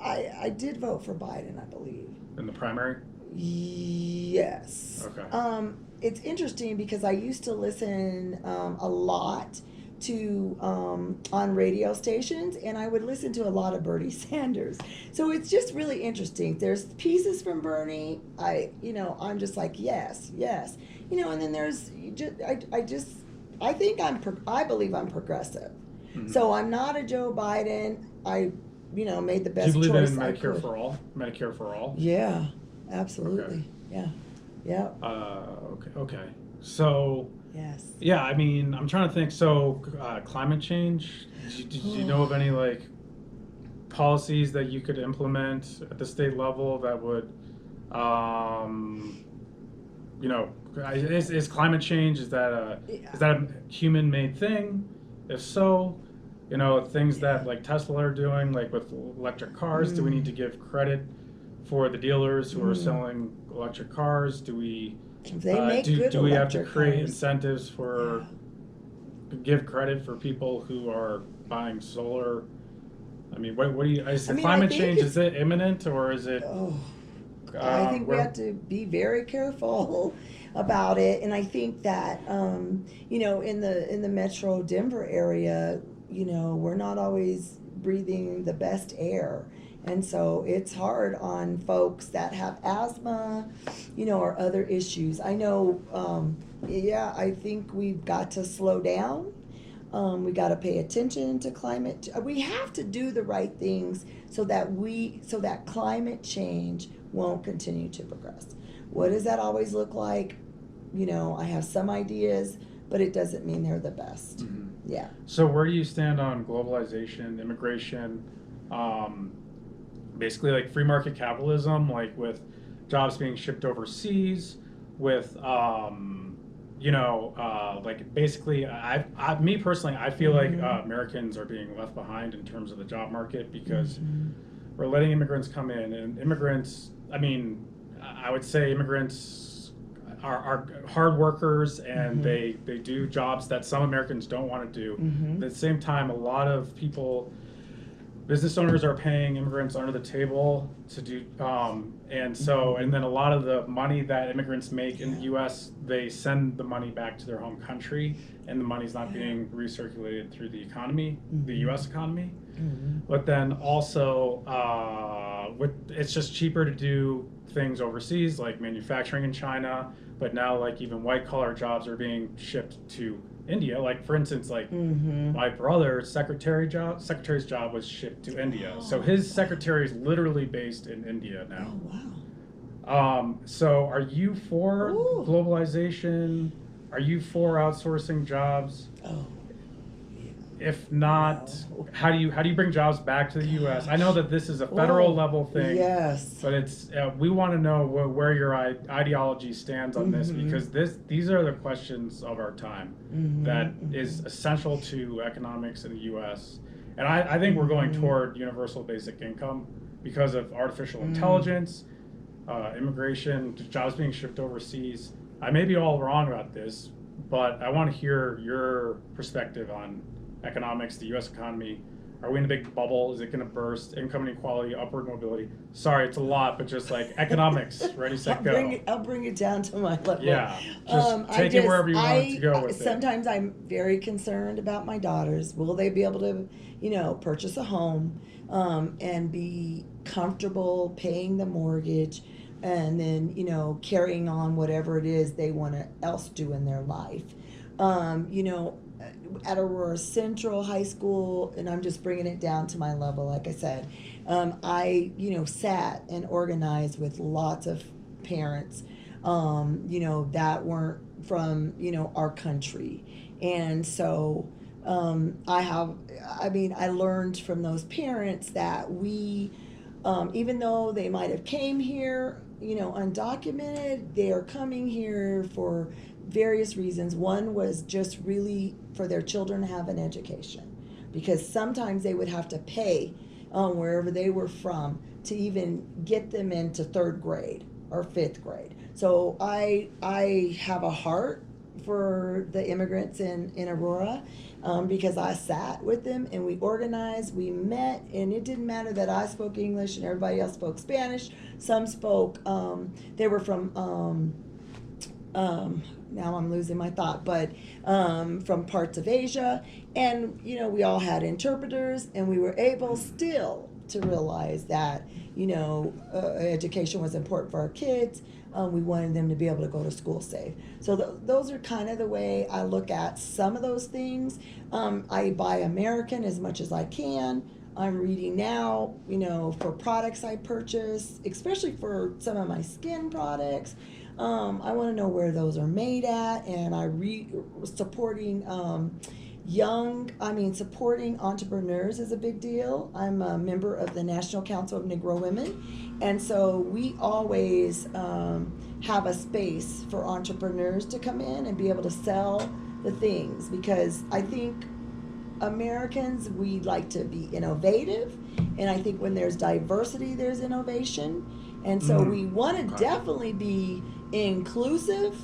I did vote for Biden, I believe. In the primary? Yes. Okay. It's interesting because I used to listen a lot to on radio stations, and I would listen to a lot of Bernie Sanders. So it's just really interesting. There's pieces from Bernie. I'm just like yes, and then there's I believe I'm progressive. Mm-hmm. So I'm not a Joe Biden. I made the best choice. Do you believe in Medicare for all? Medicare for all? Yeah, absolutely. Okay. Yeah. Okay. So Yes. Yeah, I mean, I'm trying to think. So, climate change. Did you know of any like policies that you could implement at the state level that would, um, you know, is climate change, is that a human-made thing? If so, you know, things that like Tesla are doing, like with electric cars, do we need to give credit for the dealers who are selling electric cars? Do we They make good do we have to electric create cars. incentives for give credit for people who are buying solar? I mean, what do you, is I mean, I climate think change, it's- is it imminent, or is it, Oh, I think we where- have to be very careful about it, and I think that you know, in the Metro Denver area, you know, we're not always breathing the best air, and so it's hard on folks that have asthma, you know, or other issues. I know, yeah, I think we've got to slow down. We got to pay attention to climate. We have to do the right things so that climate change won't continue to progress. What does that always look like? You know, I have some ideas, but it doesn't mean they're the best. Mhm. Yeah. So where do you stand on globalization, immigration, basically like free market capitalism, like with jobs being shipped overseas, with you know, like basically, me personally, I feel like Americans are being left behind in terms of the job market because we're letting immigrants come in, and immigrants, I mean, I would say immigrants are hard workers, and they do jobs that some Americans don't want to do. At the same time, a lot of people, business owners are paying immigrants under the table to do, and so, and then a lot of the money that immigrants make in the U.S., they send the money back to their home country, and the money's not being recirculated through the economy, the U.S. economy. But then also, it's just cheaper to do things overseas, like manufacturing in China. But now, like even white collar jobs are being shipped to India. Like for instance, like my brother's secretary's job was shipped to India. So his secretary is literally based in India now. Oh wow. So are you for globalization? Are you for outsourcing jobs? Oh. If not, No. how do you bring jobs back to the U.S.? I know that this is a federal level thing. Yes. But it's we want to know where your ideology stands on this, because these are the questions of our time that is essential to economics in the U.S. And I think we're going toward universal basic income because of artificial intelligence, immigration, jobs being shipped overseas. I may be all wrong about this, but I want to hear your perspective on economics, the U.S. economy. Are we in a big bubble? Is it going to burst? Income inequality, upward mobility. Sorry, it's a lot, but just like economics, ready, set, go. I'll bring it down to my level. Yeah, just take it wherever you want to go with it. Sometimes I'm very concerned about my daughters. Will they be able to, you know, purchase a home and be comfortable paying the mortgage, and then, you know, carrying on whatever it is they want to else do in their life. You know, at Aurora Central High School, and I'm just bringing it down to my level, like I said, I, you know, sat and organized with lots of parents, you know, that weren't from, you know, our country. And so I learned from those parents that we, even though they might have came here, you know, undocumented, they are coming here for various reasons. One was just really for their children to have an education, because sometimes they would have to pay wherever they were from to even get them into 3rd grade or 5th grade. So I have a heart for the immigrants in Aurora, because I sat with them and we organized, we met, and it didn't matter that I spoke English and everybody else spoke Spanish. Some spoke, they were from, now I'm losing my thought, but from parts of Asia. And, you know, we all had interpreters, and we were able still to realize that, you know, education was important for our kids. We wanted them to be able to go to school safe. So those are kind of the way I look at some of those things. I buy American as much as I can. I'm reading now, you know, for products I purchase, especially for some of my skin products. I want to know where those are made at, and supporting supporting entrepreneurs is a big deal. I'm a member of the National Council of Negro Women, and so we always have a space for entrepreneurs to come in and be able to sell the things, because I think Americans, we like to be innovative, and I think when there's diversity, there's innovation, and so we want to definitely be inclusive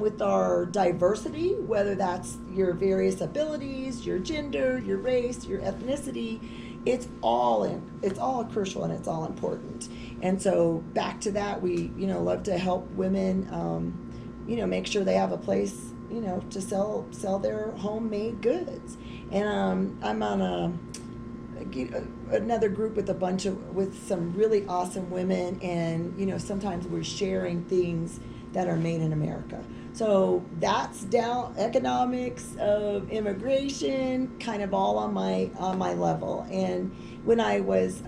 with our diversity, whether that's your various abilities, your gender, your race, your ethnicity. It's all crucial, and it's all important. And so back to that, we love to help women make sure they have a place to sell their homemade goods. And I'm on another group with some really awesome women, and sometimes we're sharing things that are made in America. So that's down economics of immigration, kind of all on my level. And when I was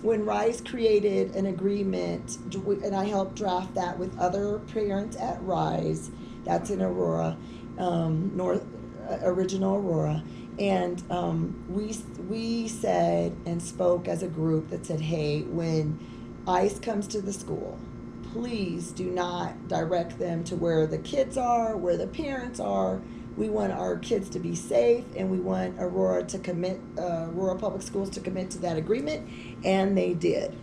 when RISE created an agreement, and I helped draft that with other parents at RISE, that's in Aurora, original Aurora. And we said and spoke as a group that said, hey, when ICE comes to the school, please do not direct them to where the kids are, where the parents are. We want our kids to be safe, and we want Aurora Public Schools to commit to that agreement, and they did.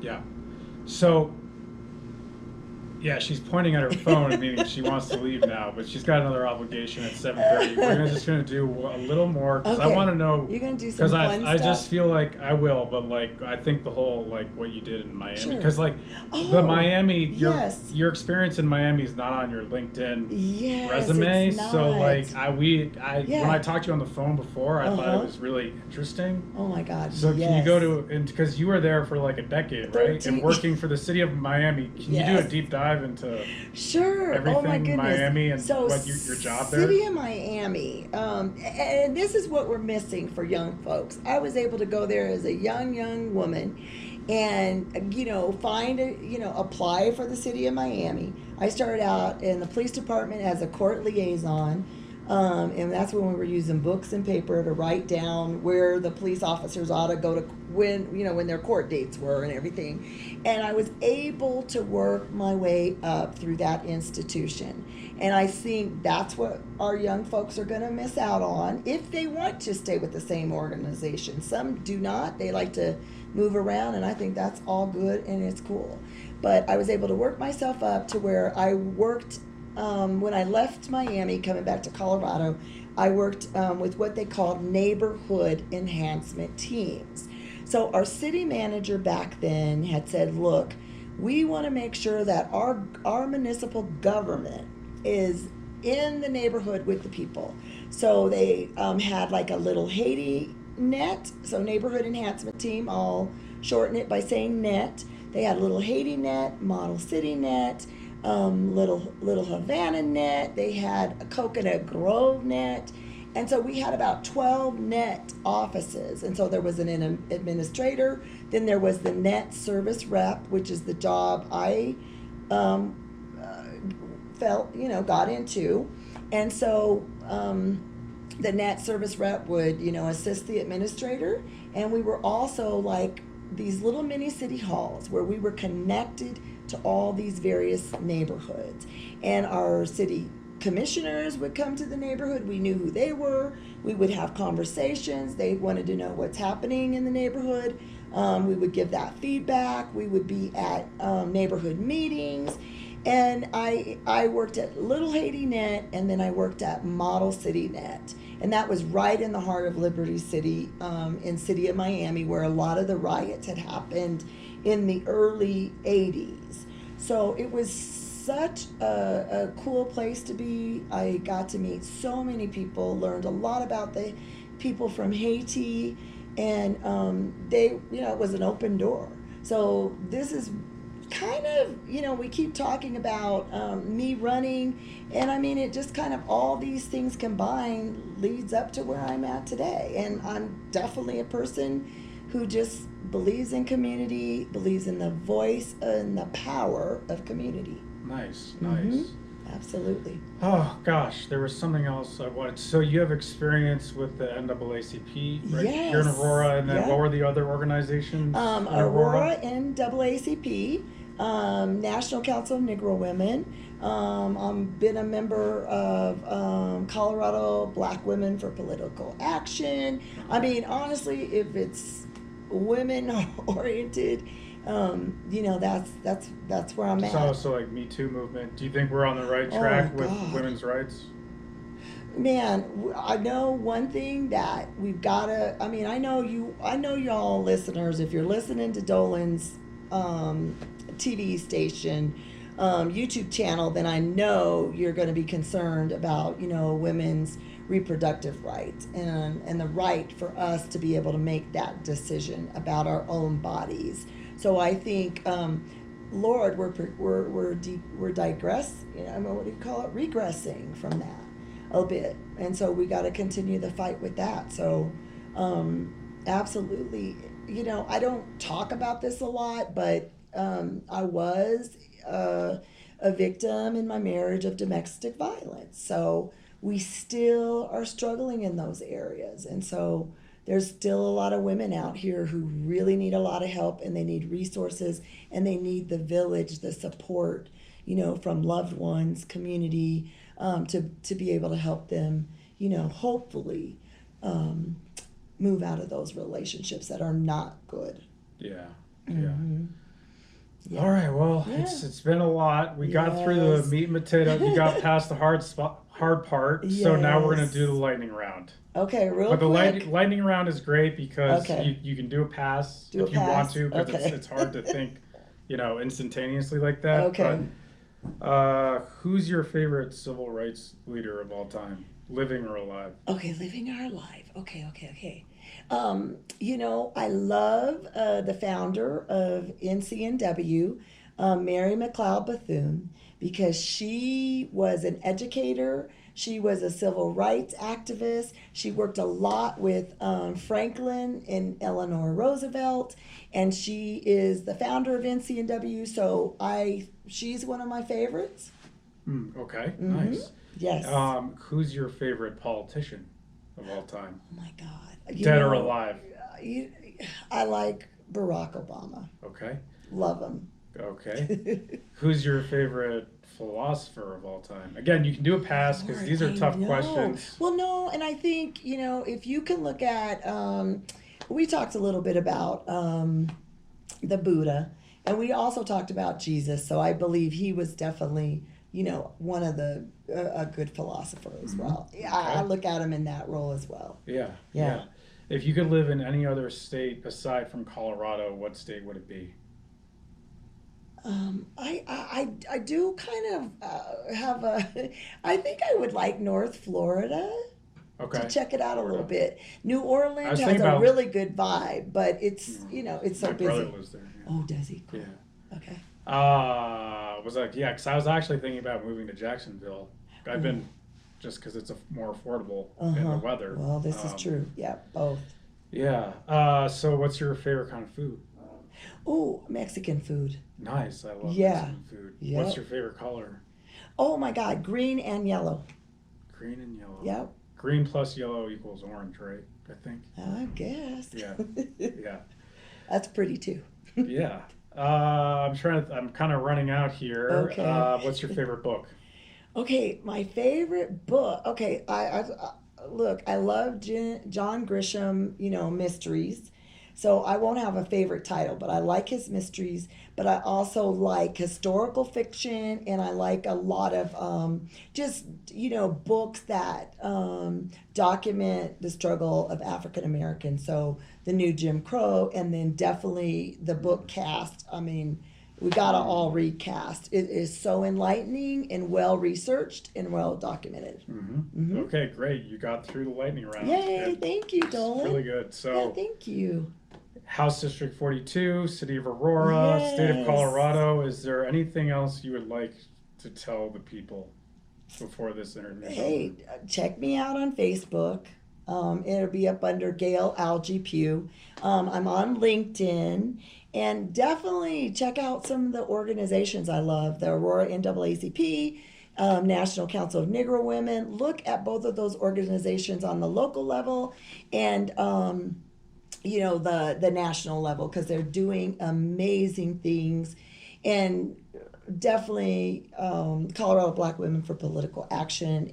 Yeah. So, yeah, she's pointing at her phone, meaning she wants to leave now, but she's got another obligation at 7:30. We're just going to do a little more, because I want to know. You're going to do some fun stuff? Because I just feel like I will, but I think the whole, what you did in Miami. Because, the Miami, your experience in Miami is not on your LinkedIn resume. It's not. So, when I talked to you on the phone before, I thought it was really interesting. Oh, my God. So, can you go to, because you were there for a decade, right? And working for the city of Miami, can you do a deep dive into everything, oh my goodness, Miami, and so your job there? City of Miami, and this is what we're missing for young folks. I was able to go there as a young woman, and apply for the City of Miami. I started out in the police department as a court liaison. And that's when we were using books and paper to write down where the police officers ought to go to when their court dates were and everything. And I was able to work my way up through that institution. And I think that's what our young folks are going to miss out on if they want to stay with the same organization. Some do not. They like to move around, and I think that's all good and it's cool. But I was able to work myself up to where I worked. When I left Miami, coming back to Colorado, I worked with what they called neighborhood enhancement teams. So our city manager back then had said, look, we want to make sure that our municipal government is in the neighborhood with the people. So they had a little Haiti net, so neighborhood enhancement team, I'll shorten it by saying net. They had a little Haiti net, model city net, little Havana net. They had a Coconut Grove net. And so we had about 12 net offices. And so there was an administrator. Then there was the net service rep, which is the job I got into. And so the net service rep would, assist the administrator. And we were also these little mini city halls where we were connected to all these various neighborhoods. And our city commissioners would come to the neighborhood. We knew who they were. We would have conversations. They wanted to know what's happening in the neighborhood. We would give that feedback. We would be at neighborhood meetings. And I worked at Little Haiti Net, and then I worked at Model City Net. And that was right in the heart of Liberty City, in City of Miami, where a lot of the riots had happened in the early 80s. So it was such a cool place to be. I got to meet so many people, learned a lot about the people from Haiti, and it was an open door. So this is kind of, we keep talking about me running, and I mean, it just kind of all these things combined leads up to where I'm at today. And I'm definitely a person who just believes in community, believes in the voice and the power of community. Nice. Absolutely. Oh gosh, there was something else I wanted. So you have experience with the NAACP, right? Yes. Here in Aurora, and then Yeah. what were the other organizations? in Aurora, NAACP, National Council of Negro Women. I've been a member of Colorado Black Women for Political Action. I mean, honestly, if it's women oriented, that's where I'm at. So like Me Too movement. Do you think we're on the right track with God. women's rights? Man, I know one thing that we've got to. I mean, I know y'all listeners. If you're listening to Dolan's TV station, YouTube channel, then I know you're going to be concerned about women's reproductive rights and the right for us to be able to make that decision about our own bodies. So I think, Lord, we're digress. I mean, what do you call it? Regressing from that a bit, and so we got to continue the fight with that. So, absolutely. I don't talk about this a lot, but I was a victim in my marriage of domestic violence. So we still are struggling in those areas, and so there's still a lot of women out here who really need a lot of help, and they need resources, and they need the village, the support, from loved ones, community, to be able to help them, hopefully move out of those relationships that are not good. Yeah. Mm-hmm. Yeah. All right. Well, Yeah. it's been a lot. We got through the meat and potato. You got past the hard part. So now we're gonna do the lightning round. Okay, real But the quick. lightning round is great because Okay. you can do a pass Do a if you want pass? to, because Okay. it's hard to think, instantaneously like that. Okay. But who's your favorite civil rights leader of all time, living or alive? Okay, living our life. Okay. I love the founder of NCNW, Mary Mcleod Bethune, because she was an educator. She was a civil rights activist. She worked a lot with Franklin and Eleanor Roosevelt, and she is the founder of NCNW. So she's one of my favorites. Okay, Mm-hmm. nice. Yes. Who's your favorite politician of all time? Oh my God. Dead or alive? I like Barack Obama. Okay. Love him. Okay. Who's your favorite philosopher of all time? Again, you can do a pass because these are tough questions. Well, no, and I think, if you can look at, we talked a little bit about the Buddha, and we also talked about Jesus, so I believe he was definitely, one of a good philosopher as well. Okay. I look at him in that role as well. Yeah. If you could live in any other state aside from Colorado, what state would it be? I do kind of have I think I would like North Florida to check it out a little bit. New Orleans has a really good vibe, but it's it's so my busy. brother lives there. Yeah. Oh, does he? Cool. Yeah. Okay. Because I was actually thinking about moving to Jacksonville. I've been just because it's more affordable in the weather. Well, this is true. Yeah, both. Yeah. So what's your favorite kind of food? Oh, Mexican food. Nice. I love Mexican food. Yep. What's your favorite color? Oh my God, green and yellow. Green and yellow. Yep. Green plus yellow equals orange, right? I think. I guess. Yeah. Yeah. That's pretty too. Yeah. I'm kind of running out here. Okay. What's your favorite book? Okay, my favorite book. Okay, I look, I love John Grisham, mysteries. So I won't have a favorite title, but I like his mysteries. But I also like historical fiction, and I like a lot of just books that document the struggle of African Americans. So the new Jim Crow, and then definitely the book Caste. I mean, we gotta all read Caste. It is so enlightening and well researched and well documented. Okay, great. You got through the lightning round. Yay! Thank you, Dolan. Really good. So. Yeah, thank you. House District 42, City of Aurora, State of Colorado. Is there anything else you would like to tell the people before this interview? Hey, check me out on Facebook. It'll be up under Gail Algie Pough. I'm on LinkedIn. And definitely check out some of the organizations I love, the Aurora NAACP, National Council of Negro Women. Look at both of those organizations on the local level and the national level, because they're doing amazing things. And definitely Colorado Black Women for Political Action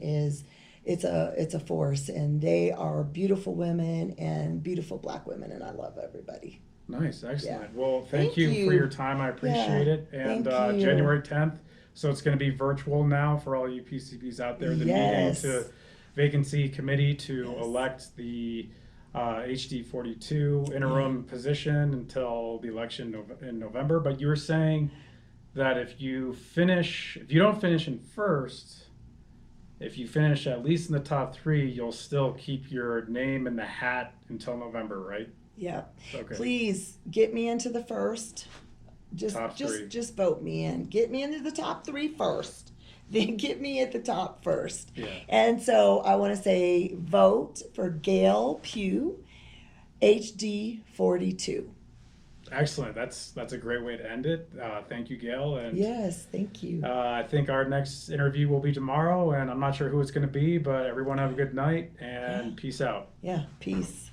it's a force, and they are beautiful women and beautiful Black women, and I love everybody. Nice, excellent. Yeah. Well, thank you for your time. I appreciate it. And thank you. January 10th, so it's going to be virtual now for all you PCPs out there. The Yes. meeting to vacancy committee to Yes. elect the HD 42 interim position until the election in November. But you were saying that if you don't finish in first, if you finish at least in the top 3, you'll still keep your name in the hat until November, right? Yeah. Okay. Please get me into the first. Top three. Just vote me in. Get me into the top 3 first. Then get me at the top first. Yeah. And so I want to say vote for Gail Pough, HD 42. Excellent. That's a great way to end it. Thank you, Gail. And Yes, thank you. I think our next interview will be tomorrow, and I'm not sure who it's going to be, but everyone have a good night and peace out. Yeah, peace.